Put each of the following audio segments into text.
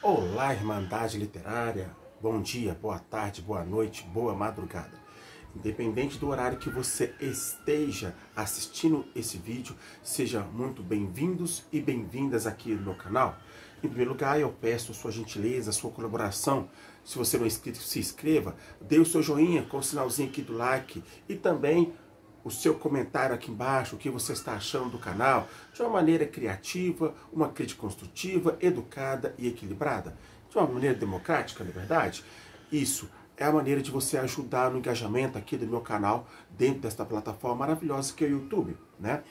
Olá, Irmandade Literária. Bom dia, boa tarde, boa noite, boa madrugada. Independente do horário que você esteja assistindo esse vídeo, sejam muito bem-vindos e bem-vindas aqui no meu canal. Em primeiro lugar, eu peço sua gentileza, sua colaboração. Se você não é inscrito, se inscreva, dê o seu joinha com o sinalzinho aqui do like e também o seu comentário aqui embaixo, o que você está achando do canal, de uma maneira criativa, uma crítica construtiva, educada e equilibrada, de uma maneira democrática, não é verdade? Isso é a maneira de você ajudar no engajamento aqui do meu canal, dentro desta plataforma maravilhosa que é o YouTube, né?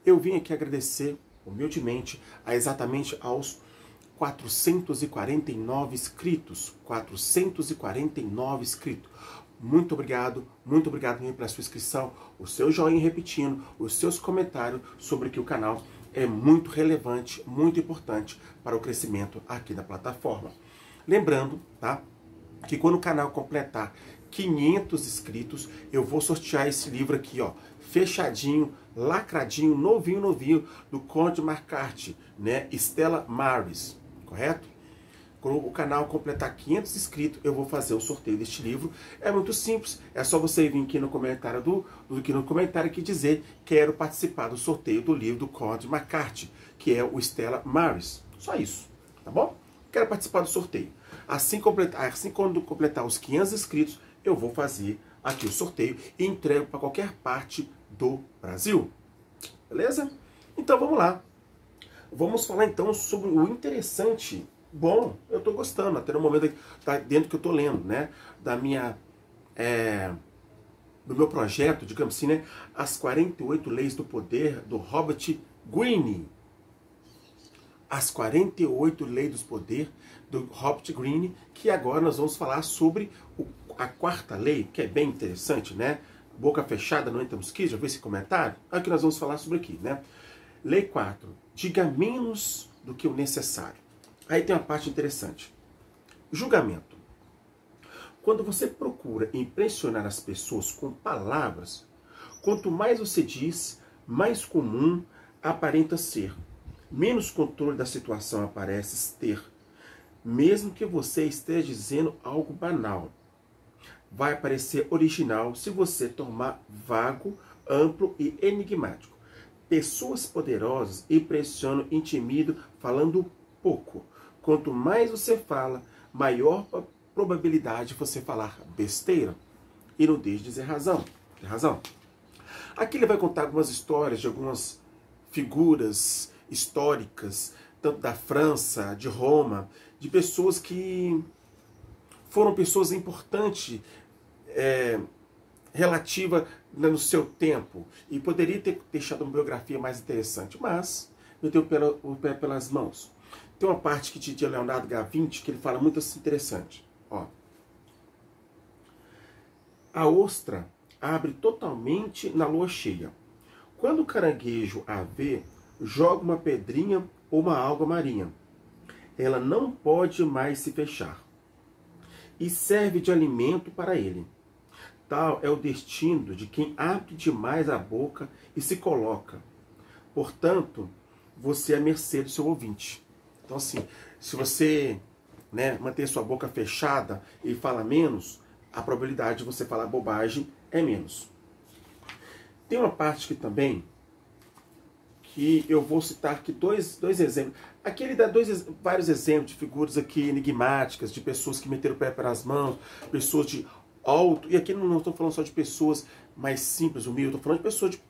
Eu vim aqui agradecer, humildemente, exatamente aos 449 inscritos, 449 inscritos. Muito obrigado mesmo pela sua inscrição, o seu joinha repetindo, os seus comentários sobre que o canal é muito relevante, muito importante para o crescimento aqui da plataforma. Lembrando, tá, que quando o canal completar 500 inscritos, eu vou sortear esse livro aqui, ó, fechadinho, lacradinho, novinho, do Conde Marcarte, né, Stella Maris, correto? Quando o canal completar 500 inscritos, eu vou fazer o sorteio deste livro. É muito simples, é só você vir aqui no comentário aqui dizer: quero participar do sorteio do livro do Conde Marcarte, que é o Stella Maris. Só isso, tá bom? Quero participar do sorteio. Assim quando completar os 500 inscritos, eu vou fazer aqui o sorteio e entrego para qualquer parte do Brasil. Beleza? Então vamos lá. Vamos falar então sobre o interessante. Bom, eu estou gostando, até no momento tá dentro que eu estou lendo, né? Do meu projeto, digamos assim, né? As 48 Leis do Poder, do Robert Greene. As 48 Leis do Poder, do Robert Greene, que agora nós vamos falar sobre a quarta lei, que é bem interessante, né? Boca fechada, não entra mosquito, já viu esse comentário? Aqui nós vamos falar sobre aqui, né? Lei 4. Diga menos do que o necessário. Aí tem uma parte interessante. Julgamento. Quando você procura impressionar as pessoas com palavras, quanto mais você diz, mais comum aparenta ser. Menos controle da situação parece ter. Mesmo que você esteja dizendo algo banal. Vai parecer original se você tornar vago, amplo e enigmático. Pessoas poderosas impressionam, intimidam, falando pouco. Quanto mais você fala, maior probabilidade de você falar besteira e não deixe de dizer razão. Tem razão? Aqui ele vai contar algumas histórias de algumas figuras históricas, tanto da França, de Roma, de pessoas que foram pessoas importantes, relativa no seu tempo, e poderia ter deixado uma biografia mais interessante, mas meteu o pé pelas mãos. Tem uma parte que de Leonardo da Vinci que ele fala muito assim, interessante. Ó. A ostra abre totalmente na lua cheia. Quando o caranguejo a vê, joga uma pedrinha ou uma alga marinha. Ela não pode mais se fechar. E serve de alimento para ele. Tal é o destino de quem abre demais a boca e se coloca. Portanto, você é à mercê do seu ouvinte. Então, assim, se você, né, manter sua boca fechada e fala menos, a probabilidade de você falar bobagem é menos. Tem uma parte que também, que eu vou citar aqui dois exemplos. Aqui ele dá vários exemplos de figuras aqui enigmáticas, de pessoas que meteram o pé pelas mãos, pessoas de alto, e aqui não estou falando só de pessoas mais simples, humildes, estou falando de pessoas de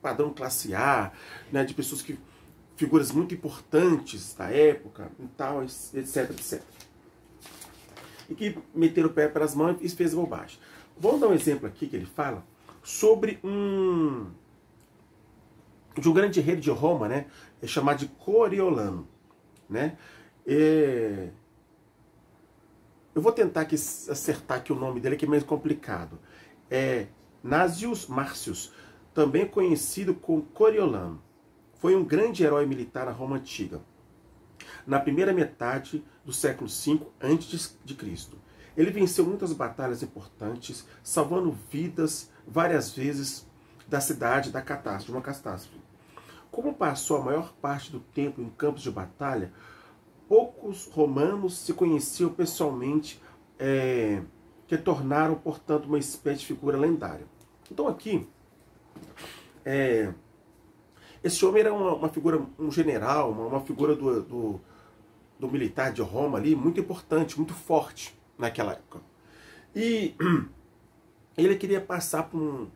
padrão classe A, né, de pessoas que figuras muito importantes da época, e tal, etc, etc. E que meteram o pé pelas mãos e fez bobagem. Vamos dar um exemplo aqui que ele fala sobre um grande rei de Roma, né, chamado de Coriolano, né? Eu vou tentar aqui acertar aqui o nome dele, que é meio complicado. É Nazius Marcius, também conhecido como Coriolano. Foi um grande herói militar na Roma Antiga, na primeira metade do século V a.C. Ele venceu muitas batalhas importantes, salvando vidas várias vezes da cidade de uma catástrofe. Como passou a maior parte do tempo em campos de batalha, poucos romanos se conheciam pessoalmente, que tornaram, portanto, uma espécie de figura lendária. Então aqui, esse homem era uma figura, um general, uma figura do militar de Roma ali, muito importante, muito forte naquela época. E ele queria passar por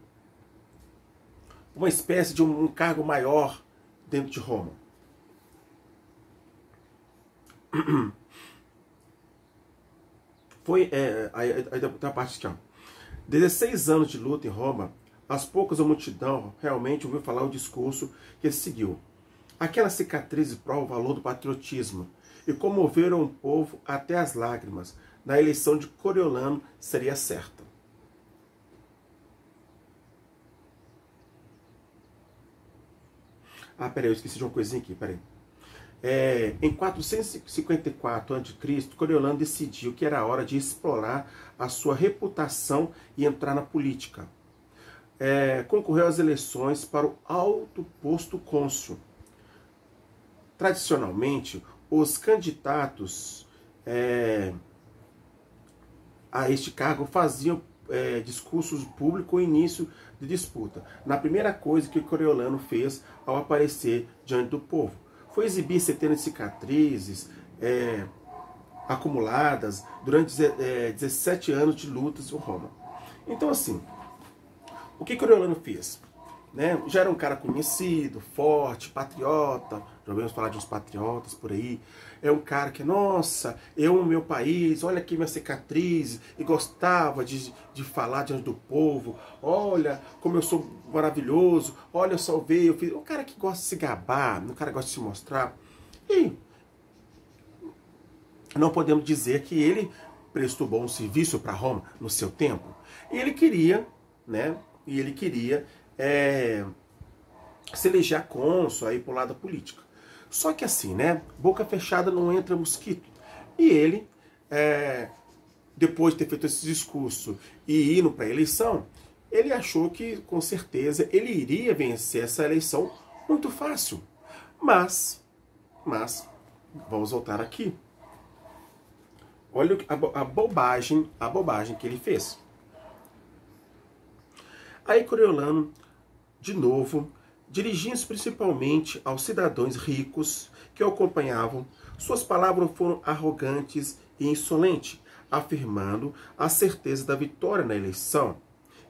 uma espécie de um cargo maior dentro de Roma. Aí tem a parte aqui, ó. 16 anos de luta em Roma, aos poucos a multidão realmente ouviu falar o discurso que ele seguiu. Aquelas cicatrizes provam o valor do patriotismo e comoveram o povo até as lágrimas. Na eleição de Coriolano seria certa. Peraí, eu esqueci de uma coisinha aqui, peraí. Em 454 a.C., Coriolano decidiu que era a hora de explorar a sua reputação e entrar na política. Concorreu às eleições para o alto posto cônsul. Tradicionalmente, os candidatos a este cargo faziam discursos públicos no início de disputa. Na primeira coisa que Coriolano fez ao aparecer diante do povo foi exibir centenas de cicatrizes acumuladas durante 17 anos de lutas em Roma. Então, assim, o que Coriolano fez? Já era um cara conhecido, forte, patriota, já ouvimos falar de uns patriotas por aí. É um cara que, nossa, eu amo meu país, olha aqui minha cicatriz, e gostava de falar diante do povo, olha como eu sou maravilhoso, olha eu salvei, eu fiz. Um cara que gosta de se gabar, um cara que gosta de se mostrar. E não podemos dizer que ele prestou bom serviço para Roma no seu tempo. E ele queria, se eleger cônsul aí pro lado da política. Só que assim, boca fechada não entra mosquito. E ele, depois de ter feito esse discurso e indo para a eleição, ele achou que com certeza ele iria vencer essa eleição muito fácil. Mas vamos voltar aqui. Olha a bobagem que ele fez. Aí Coriolano, de novo, dirigindo-se principalmente aos cidadãos ricos que o acompanhavam, suas palavras foram arrogantes e insolentes, afirmando a certeza da vitória na eleição.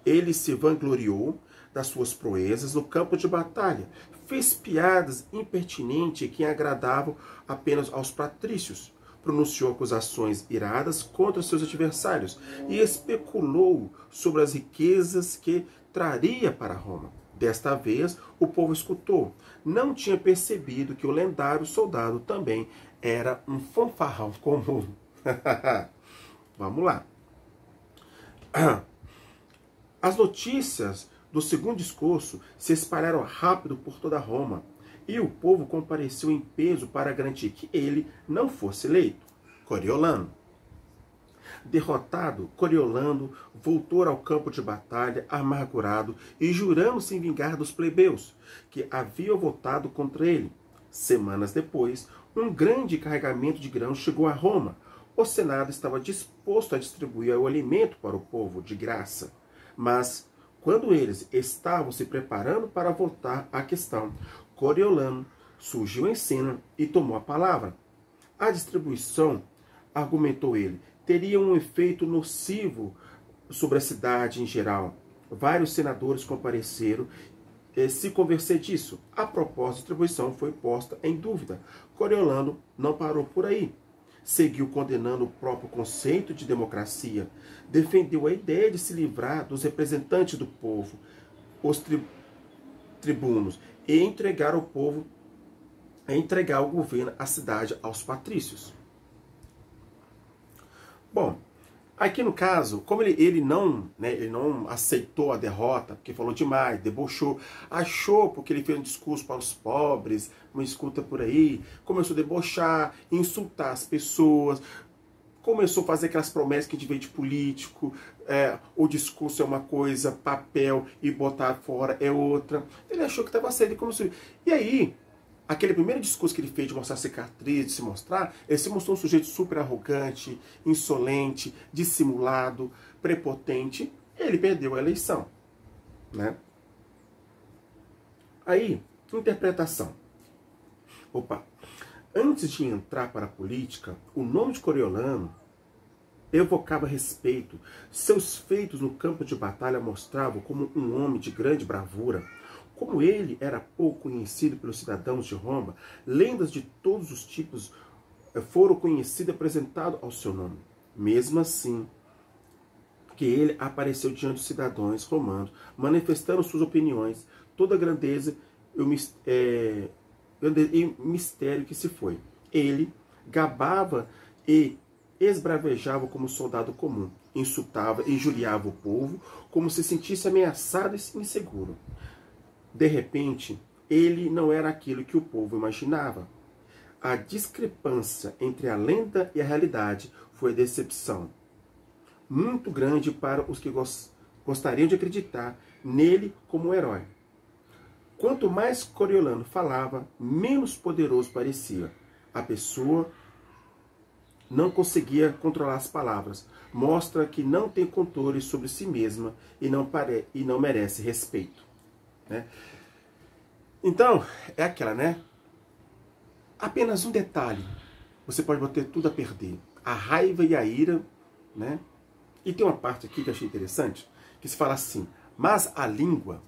Ele se vangloriou das suas proezas no campo de batalha, fez piadas impertinentes que agradavam apenas aos patrícios, pronunciou acusações iradas contra seus adversários e especulou sobre as riquezas que traria para Roma. Desta vez, o povo escutou. Não tinha percebido que o lendário soldado também era um fanfarrão comum. Vamos lá. As notícias do segundo discurso se espalharam rápido por toda Roma, e o povo compareceu em peso para garantir que ele não fosse eleito. Coriolano. Derrotado, Coriolano voltou ao campo de batalha amargurado e jurando se vingar dos plebeus que haviam votado contra ele. Semanas depois, um grande carregamento de grãos chegou a Roma. O Senado estava disposto a distribuir o alimento para o povo de graça. Mas, quando eles estavam se preparando para votar a questão, Coriolano surgiu em cena e tomou a palavra. A distribuição, argumentou ele, teria um efeito nocivo sobre a cidade em geral. Vários senadores compareceram se convencer disso. A proposta de distribuição foi posta em dúvida. Coriolano não parou por aí. Seguiu condenando o próprio conceito de democracia. Defendeu a ideia de se livrar dos representantes do povo, os tribunos, e entregar o governo, a cidade aos patrícios. Bom, aqui no caso, como ele não aceitou a derrota, porque falou demais, debochou, achou porque ele fez um discurso para os pobres, uma escuta por aí, começou a debochar, insultar as pessoas, começou a fazer aquelas promessas que a gente vê de político, o discurso é uma coisa, papel e botar fora é outra. Ele achou que estava certo, e aí aquele primeiro discurso que ele fez de mostrar cicatriz, de se mostrar, ele se mostrou um sujeito super arrogante, insolente, dissimulado, prepotente. Ele perdeu a eleição, né? Aí, interpretação. Opa, antes de entrar para a política, o nome de Coriolano evocava respeito. Seus feitos no campo de batalha mostravam como um homem de grande bravura. Como ele era pouco conhecido pelos cidadãos de Roma, lendas de todos os tipos foram conhecidas e apresentadas ao seu nome. Mesmo assim, que ele apareceu diante dos cidadãos romanos, manifestando suas opiniões, toda a grandeza e mistério que se foi. Ele gabava e esbravejava como soldado comum, insultava e injuriava o povo, como se sentisse ameaçado e inseguro. De repente, ele não era aquilo que o povo imaginava. A discrepância entre a lenda e a realidade foi a decepção muito grande para os que gostariam de acreditar nele como um herói. Quanto mais Coriolano falava, menos poderoso parecia. A pessoa não conseguia controlar as palavras. Mostra que não tem controle sobre si mesma e não merece respeito. Né? Então, é aquela, né? Apenas um detalhe. Você pode botar tudo a perder. A raiva e a ira, né? E tem uma parte aqui que eu achei interessante, que se fala assim, mas a língua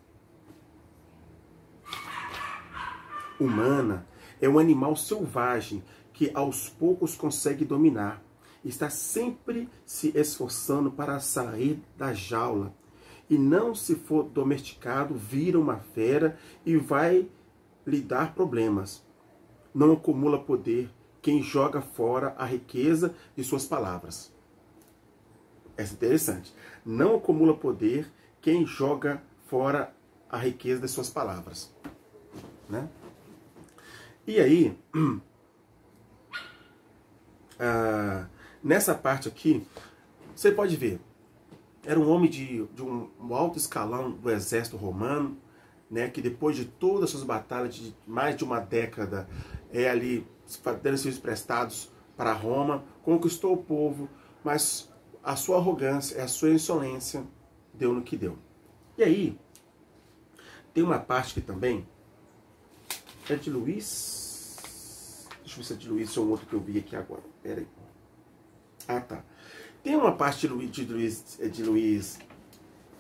humana é um animal selvagem que aos poucos consegue dominar. Está sempre se esforçando para sair da jaula. E não se for domesticado, vira uma fera e vai lhe dar problemas. Não acumula poder quem joga fora a riqueza de suas palavras. Essa é interessante. Não acumula poder quem joga fora a riqueza de suas palavras. Né? E aí, nessa parte aqui, você pode ver, era um homem de um alto escalão do exército romano, né, que depois de todas as suas batalhas de mais de uma década, ali dando serviços prestados para Roma, conquistou o povo, mas a sua arrogância, a sua insolência deu no que deu. E aí, tem uma parte que também é de Luís. Deixa eu ver se é de Luís ou um outro que eu vi aqui agora. Pera aí. Ah, tá. Tem uma parte de Luís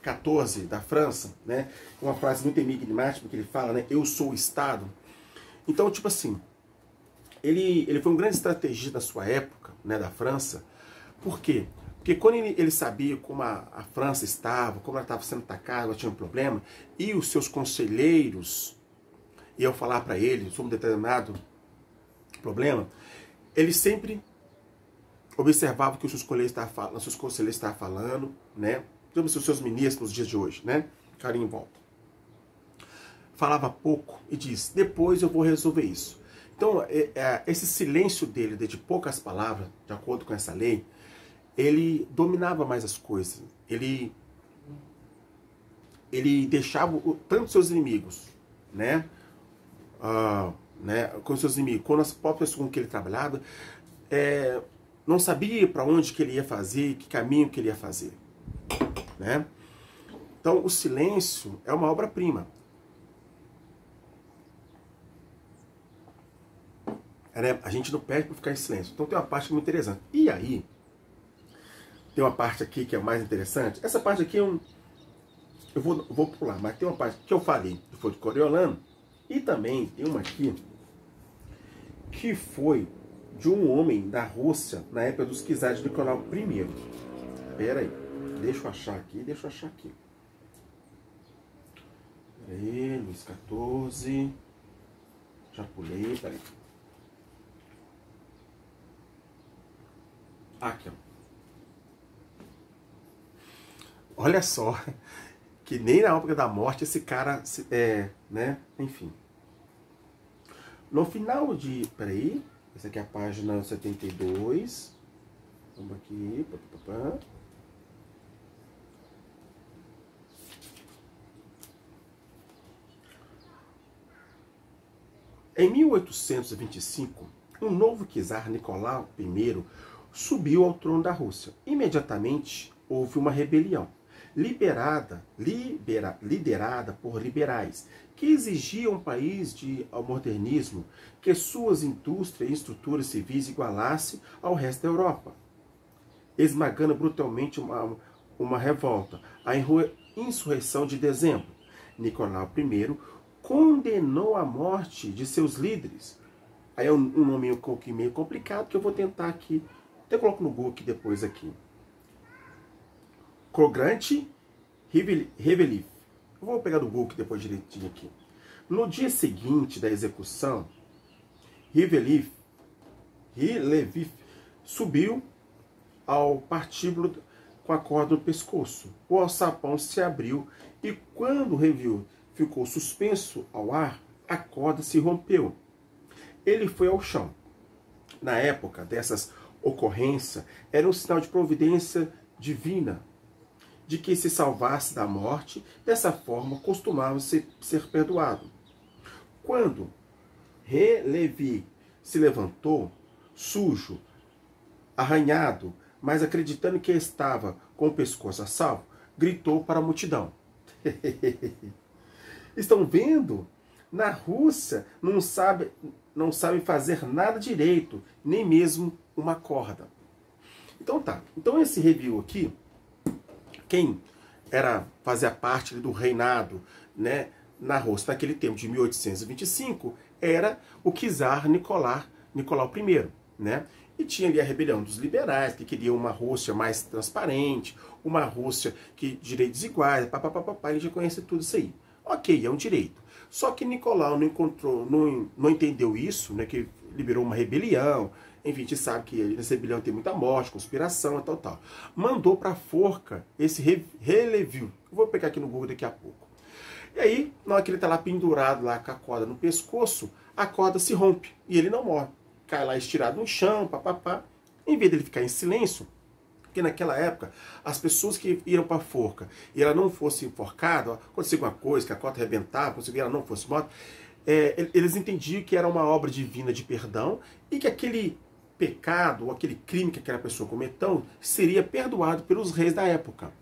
XIV, da França, né? Uma frase muito enigmática que ele fala, né? Eu sou o Estado. Então, tipo assim, ele foi um grande estrategista da sua época, né? Da França. Por quê? Porque quando ele sabia como a França estava, como ela estava sendo atacada, ela tinha um problema, e os seus conselheiros iam falar para ele sobre um determinado problema, ele sempre observava o que os seus conselheiros estavam falando, né? Digamos, os seus ministros nos dias de hoje, né? Carinho em volta. Falava pouco e diz, depois eu vou resolver isso. Então, esse silêncio dele, de poucas palavras, de acordo com essa lei, ele dominava mais as coisas. Ele deixava tanto seus inimigos, né? Com seus inimigos, quando as próprias pessoas com que ele trabalhava, não sabia para onde que ele ia fazer, que caminho que ele ia fazer, né? Então, o silêncio é uma obra-prima. A gente não perde para ficar em silêncio. Então, tem uma parte muito interessante. E aí, tem uma parte aqui que é mais interessante. Essa parte aqui eu vou pular, mas tem uma parte que eu falei, que foi de Coriolano, e também tem uma aqui que foi de um homem da Rússia na época dos czares de Nicolau I. Pera aí, deixa eu achar aqui. Pera aí, Luís XIV. Já pulei, peraí. Aqui, ó. Olha só, que nem na época da morte esse cara, né? Enfim. No final de... Peraí, essa aqui é a página 72. Vamos aqui. Em 1825, um novo czar, Nicolau I, subiu ao trono da Rússia. Imediatamente houve uma rebelião, liderada por liberais, que exigiam um país ao modernismo, que suas indústrias e estruturas civis igualassem ao resto da Europa, esmagando brutalmente uma revolta, a insurreição de dezembro. Nicolau I condenou a morte de seus líderes. Aí é um nome meio complicado que eu vou tentar aqui, até coloco no Google depois aqui. Krogrant Hrevelev. Eu vou pegar do Google depois direitinho aqui. No dia seguinte da execução, Hrevelev subiu ao partíbulo com a corda no pescoço. O alçapão se abriu e quando o review ficou suspenso ao ar, a corda se rompeu. Ele foi ao chão. Na época dessas ocorrências, era um sinal de providência divina, de que se salvasse da morte, dessa forma costumava ser perdoado. Quando Hrevelev se levantou, sujo, arranhado, mas acreditando que estava com o pescoço a salvo, gritou para a multidão. Estão vendo? Na Rússia não sabe fazer nada direito, nem mesmo uma corda. Então tá. Então esse review aqui, quem fazia parte do reinado, né, na Rússia naquele tempo de 1825, era o czar Nicolau I, né? E tinha ali a rebelião dos liberais, que queriam uma Rússia mais transparente, uma Rússia que direitos iguais, papapá, ele já conhece tudo isso aí. Ok, é um direito. Só que Nicolau não entendeu isso, né, que liberou uma rebelião. Enfim, a gente sabe que nessa rebelião tem muita morte, conspiração e tal. Mandou para a forca esse Hrevelev. Eu vou pegar aqui no Google daqui a pouco. E aí, na hora que ele está lá pendurado lá com a corda no pescoço, a corda se rompe e ele não morre. Cai lá estirado no chão, papapá. Em vez dele ficar em silêncio, porque naquela época, as pessoas que iam para a forca e ela não fosse enforcada, acontecia alguma coisa, que a corda arrebentava, conseguia ela não fosse morta, eles entendiam que era uma obra divina de perdão e que aquele pecado, ou aquele crime que aquela pessoa cometeu, seria perdoado pelos reis da época.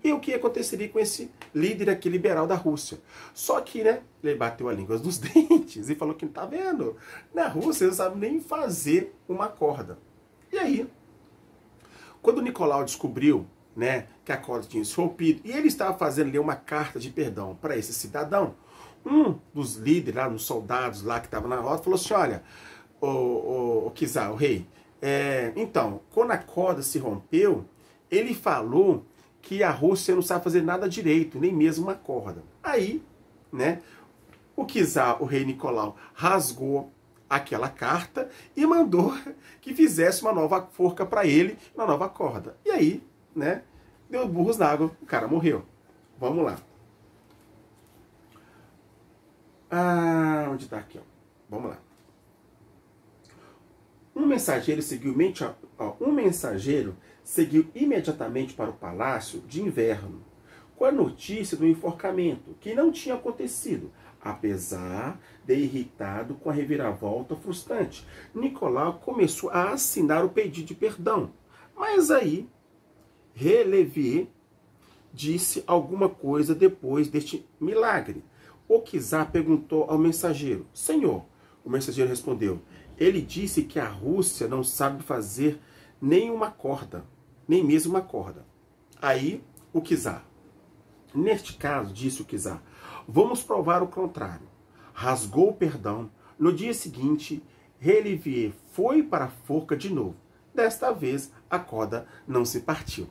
E o que aconteceria com esse líder aqui liberal da Rússia? Só que, né, ele bateu a língua nos dentes e falou que não tá vendo. Na Rússia eles não sabem nem fazer uma corda. E aí, quando Nicolau descobriu, né, que a corda tinha se rompido, e ele estava fazendo ali uma carta de perdão para esse cidadão, um dos líderes lá, dos soldados lá que estavam na rota, falou assim: olha, o czar, o rei, então, quando a corda se rompeu, ele falou que a Rússia não sabe fazer nada direito, nem mesmo uma corda. Aí, né, o czar, o rei Nicolau, rasgou aquela carta e mandou que fizesse uma nova forca para ele, uma nova corda. E aí, né, deu burros na água, o cara morreu. Vamos lá. Onde está aqui? Ó? Vamos lá. Um mensageiro seguiu imediatamente para o palácio de inverno, com a notícia do enforcamento, que não tinha acontecido, apesar de irritado com a reviravolta frustrante. Nicolau começou a assinar o pedido de perdão, mas aí Hrevelev disse alguma coisa depois deste milagre. O czar perguntou ao mensageiro: Senhor, o mensageiro respondeu, ele disse que a Rússia não sabe fazer nem uma corda, nem mesmo uma corda. Aí o czar, neste caso, disse o czar, vamos provar o contrário. Rasgou o perdão. No dia seguinte, Hrevelev foi para a forca de novo. Desta vez, a corda não se partiu.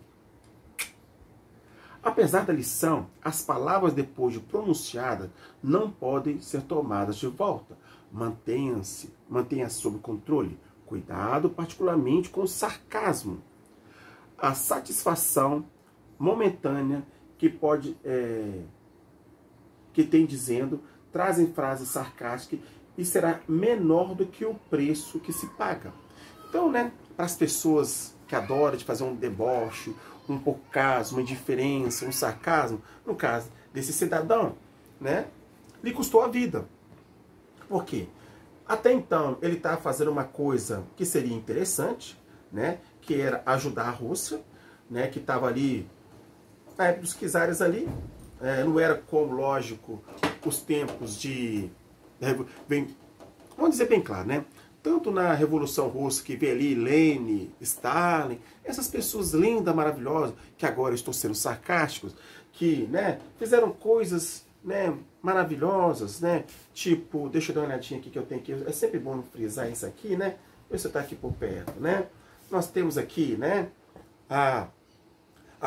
Apesar da lição, as palavras depois de pronunciadas não podem ser tomadas de volta. Mantenha sob controle. Cuidado particularmente com o sarcasmo. A satisfação momentânea que tem dizendo, trazem frases sarcásticas e será menor do que o preço que se paga. Então, né, para as pessoas que adoram de fazer um deboche, um poucasmo, uma indiferença, um sarcasmo, no caso desse cidadão, né, lhe custou a vida. Por quê? Até então, ele estava fazendo uma coisa que seria interessante, né? Que era ajudar a Rússia, né? Que estava ali, na época dos czares ali, não era como, lógico, os tempos de... Vamos dizer bem claro, né? Tanto na Revolução Russa, que vê ali Lenin, Stalin, essas pessoas lindas, maravilhosas, que agora estou sendo sarcásticos, que, né, fizeram coisas, né, maravilhosas, né? Tipo, deixa eu dar uma olhadinha aqui que eu tenho aqui. É sempre bom frisar isso aqui, né? Você está aqui por perto, né? Nós temos aqui, né, a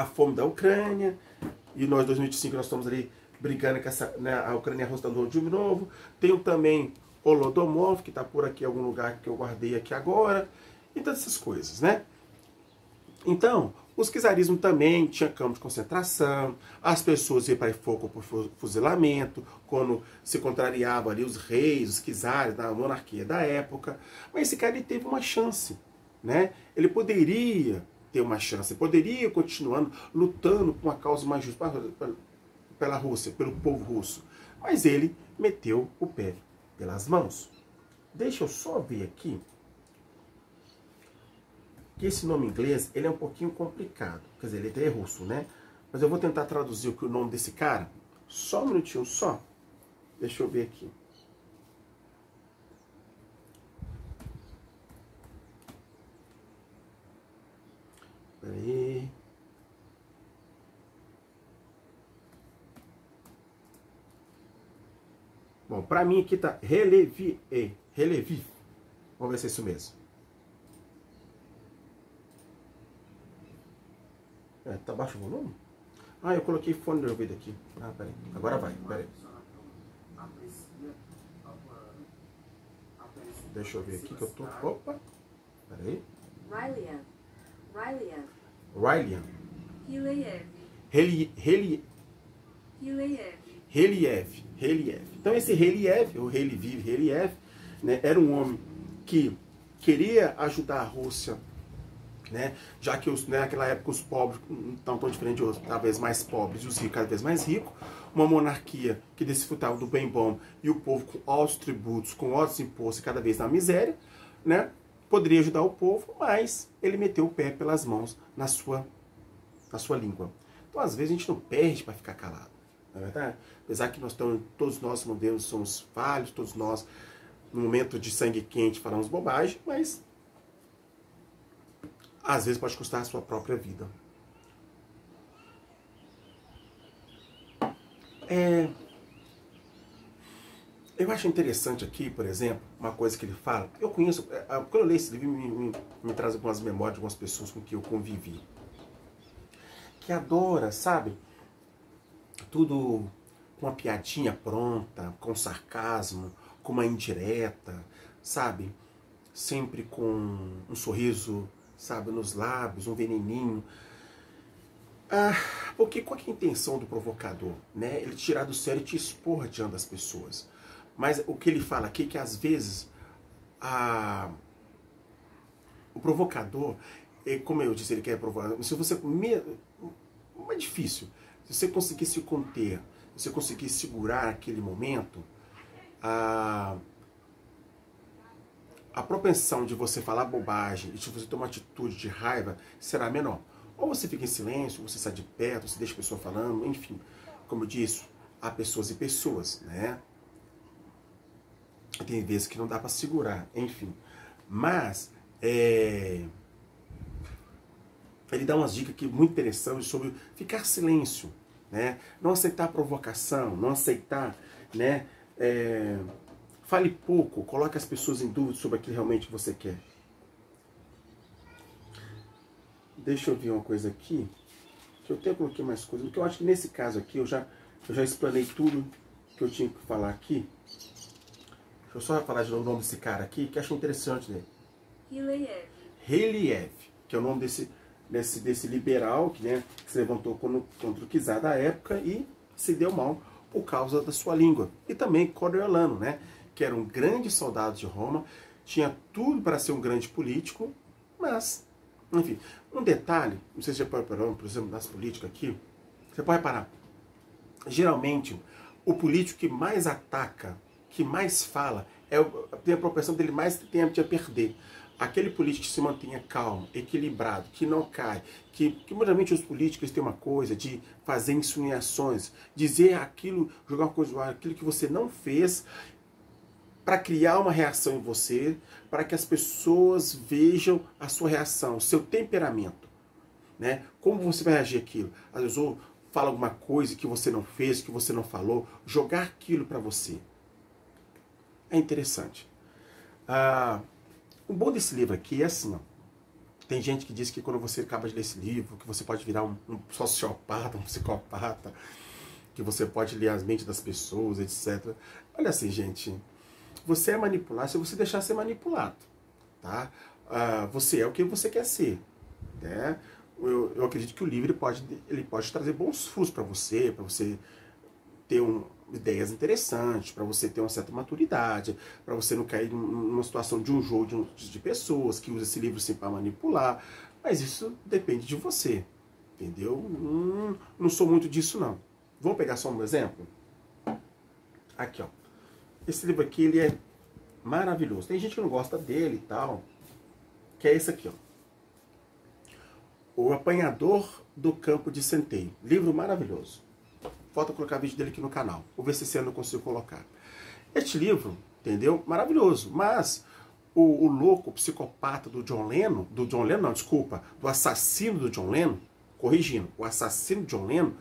fome da Ucrânia, e nós, em 2005, nós estamos ali brigando com essa, né, a Ucrânia rostando de novo. Tem também Holodomor, que está por aqui em algum lugar que eu guardei aqui agora, e todas essas coisas, né? Então, os czarismo também tinha campo de concentração, as pessoas iam para fogo por fuzilamento, quando se contrariavam ali os reis, os czares, da monarquia da época. Mas esse cara ele teve uma chance, né? Ele poderia ter uma chance, poderia continuando lutando por uma causa mais justa pela Rússia, pelo povo russo. Mas ele meteu o pé pelas mãos. Deixa eu só ver aqui que esse nome em inglês ele é um pouquinho complicado. Quer dizer, ele é russo, né? Mas eu vou tentar traduzir o nome desse cara. Só um minutinho só. Deixa eu ver aqui. Peraí. Bom, pra mim aqui tá Releviv. Vamos ver se é isso mesmo. Tá baixo o volume? Ah, eu coloquei fone de ouvido aqui. Ah, peraí. Agora vai, peraí. Deixa eu ver aqui que eu tô... Opa! Peraí. Rylian. Reliev. Então esse Reliev, o Reliev, né, era um homem que queria ajudar a Rússia, né, já que naquela época os pobres não estão tão diferentes de outros, cada vez mais pobres e os ricos cada vez mais ricos, uma monarquia que desfrutava do bem bom e o povo com altos tributos, com altos impostos e cada vez na miséria, né, poderia ajudar o povo, mas ele meteu o pé pelas mãos na sua língua. Então às vezes a gente não perde para ficar calado, não é verdade? Apesar que todos nós, meu Deus, somos falhos, todos nós, no momento de sangue quente, falamos bobagem, mas às vezes pode custar a sua própria vida. Eu acho interessante aqui, por exemplo, uma coisa que ele fala. Eu conheço, quando eu leio esse livro, me traz algumas memórias de algumas pessoas com quem eu convivi. Que adora, sabe? Tudo com uma piadinha pronta, com sarcasmo, com uma indireta, sabe? Sempre com um sorriso, sabe, nos lábios, um veneninho. Porque qual que é a intenção do provocador? Né? Ele tirar do sério e te expor diante das pessoas. Mas o que ele fala aqui é que às vezes o provocador, como eu disse, ele quer provocar. Se você é difícil. Se você conseguir se conter, se você conseguir segurar aquele momento, a propensão de você falar bobagem e de você tomar atitude de raiva será menor. Ou você fica em silêncio, ou você sai de perto, você deixa a pessoa falando, enfim. Como eu disse, há pessoas e pessoas, né? Tem vezes que não dá para segurar, enfim. Mas, ele dá umas dicas aqui muito interessantes sobre ficar silêncio, né? Não aceitar provocação, não aceitar, né? Fale pouco, coloque as pessoas em dúvida sobre aquilo realmente que você quer. Deixa eu ver uma coisa aqui. Que eu até coloquei mais coisas, porque eu acho que nesse caso aqui eu já explanei tudo que eu tinha que falar aqui. Deixa eu só falar de novo o nome desse cara aqui, que eu acho interessante, né? Reliev, que é o nome desse liberal que, né, que se levantou contra o czar da época e se deu mal por causa da sua língua. E também Coriolano, né, que era um grande soldado de Roma, tinha tudo para ser um grande político, mas, enfim, um detalhe, não sei se você já pode reparar, por exemplo, nas políticas aqui, você pode reparar, geralmente, o político que mais ataca, que mais fala, tem a propensão dele mais tempo a perder. Aquele político que se mantenha calmo, equilibrado, que não cai, que normalmente os políticos têm uma coisa de fazer insinuações, dizer aquilo, jogar uma coisa no ar, aquilo que você não fez, para criar uma reação em você, para que as pessoas vejam a sua reação, o seu temperamento, né? Como você vai reagir àquilo? Às vezes, ou fala alguma coisa que você não fez, que você não falou, jogar aquilo para você. É interessante. O bom desse livro aqui é assim, ó. Tem gente que diz que quando você acaba de ler esse livro, que você pode virar um sociopata, um psicopata, que você pode ler as mentes das pessoas, etc. Olha assim, gente, você é manipulado se você deixar ser manipulado, tá? Você é o que você quer ser, né? Eu acredito que o livro ele pode trazer bons frutos para você ter ideias interessantes, para você ter uma certa maturidade, para você não cair numa situação de um jogo de pessoas que usam esse livro assim para manipular. Mas isso depende de você, entendeu? Não sou muito disso, não. Vamos pegar só um exemplo? Aqui, ó. Esse livro aqui, ele é maravilhoso. Tem gente que não gosta dele e tal, que é esse aqui, ó. O Apanhador do Campo de Centeio. Livro maravilhoso. Falta colocar vídeo dele aqui no canal. Vou ver se esse ano eu consigo colocar. Este livro, entendeu? Maravilhoso. Mas o louco, o psicopata do John Lennon, do assassino do John Lennon, corrigindo, o assassino do John Lennon,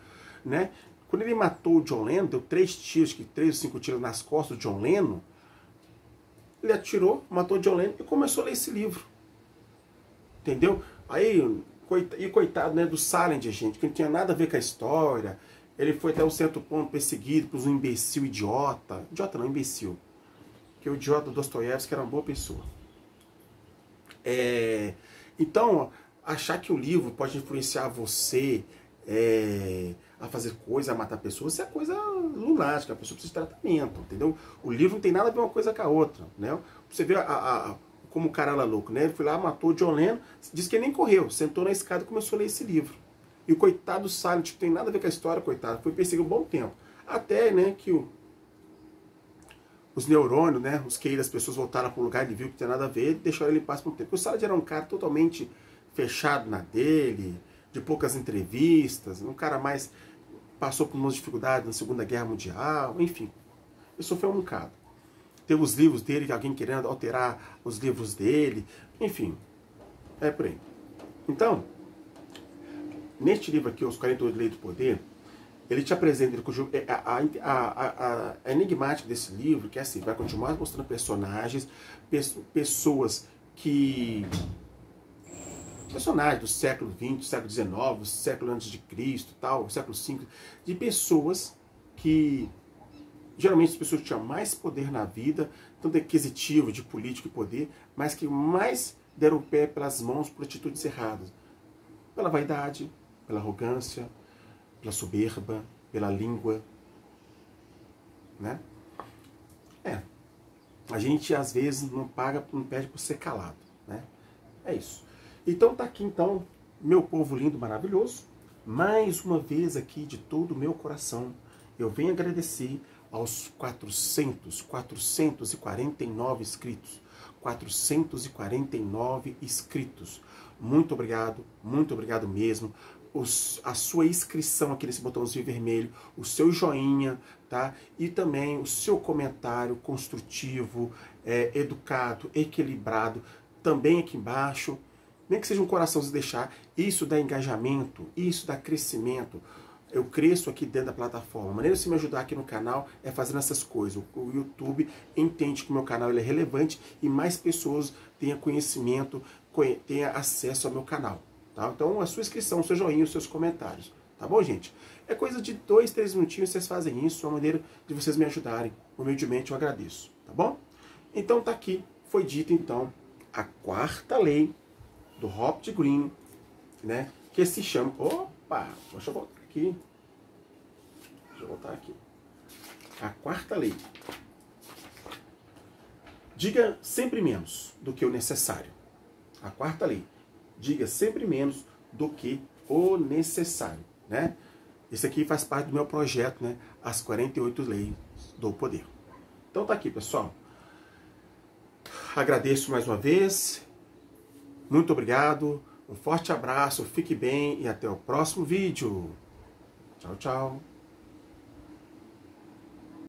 né? Quando ele matou o John Lennon, deu 3 ou 5 tiros nas costas do John Lennon, ele atirou, matou o John Lennon e começou a ler esse livro. Entendeu? Aí, coitado, né, do Salinger, gente, que não tinha nada a ver com a história. Ele foi até um certo ponto perseguido por um imbecil idiota. Idiota não, imbecil. Porque o idiota do Dostoiévski era uma boa pessoa. Então, achar que o livro pode influenciar você a fazer coisa, a matar pessoas, isso é coisa lunática, a pessoa precisa de tratamento, entendeu? O livro não tem nada a ver uma coisa com a outra, né? Você vê como o cara era louco, né? Ele foi lá, matou o John Lennon, disse que ele nem correu, sentou na escada e começou a ler esse livro. E o coitado do Silent, que tem nada a ver com a história, coitado, foi perseguido um bom tempo. Até, né, que os neurônios, né, os QI das pessoas voltaram para o lugar, ele viu que não tem nada a ver, e deixaram ele em paz por um tempo. Porque o Silent era um cara totalmente fechado na dele, de poucas entrevistas, um cara mais passou por umas dificuldades na Segunda Guerra Mundial, enfim. Ele sofreu um bocado. Teve os livros dele, alguém querendo alterar os livros dele, enfim, é por aí. Então, neste livro aqui, Os 48 Leis do Poder, ele te apresenta a enigmática desse livro, que é assim, vai continuar mostrando personagens, personagens do século XX, do século XIX, do século antes de Cristo, tal, século V, de pessoas que, geralmente as pessoas que tinham mais poder na vida, tanto aquisitivo, de político e poder, mas que mais deram o pé pelas mãos por atitudes erradas. Pela vaidade, pela arrogância, pela soberba, pela língua, né? A gente às vezes não pede por ser calado, né? É isso. Então tá aqui então, meu povo lindo, maravilhoso, mais uma vez aqui de todo o meu coração, eu venho agradecer aos 449 inscritos. 449 inscritos. Muito obrigado mesmo. A sua inscrição aqui nesse botãozinho vermelho, o seu joinha, tá? E também o seu comentário construtivo, educado, equilibrado, também aqui embaixo. Nem que seja um coraçãozinho deixar, isso dá engajamento, isso dá crescimento. Eu cresço aqui dentro da plataforma. A maneira de você me ajudar aqui no canal é fazendo essas coisas. O YouTube entende que o meu canal ele é relevante e mais pessoas tenham conhecimento, tenham acesso ao meu canal. Tá? Então a sua inscrição, o seu joinha, os seus comentários. Tá bom, gente? É coisa de 2, 3 minutinhos vocês fazem isso. É uma maneira de vocês me ajudarem. Humildemente eu agradeço. Tá bom? Então tá aqui. Foi dito então a 4ª lei do Robert Greene, né? Que se chama... Opa! Deixa eu voltar aqui. Deixa eu voltar aqui. A 4ª lei. Diga sempre menos do que o necessário. A 4ª lei. Diga sempre menos do que o necessário, né? Esse aqui faz parte do meu projeto, né? As 48 leis do poder. Então tá aqui, pessoal. agradeço mais uma vez. Muito obrigado. Um forte abraço, fique bem e até o próximo vídeo. Tchau, tchau.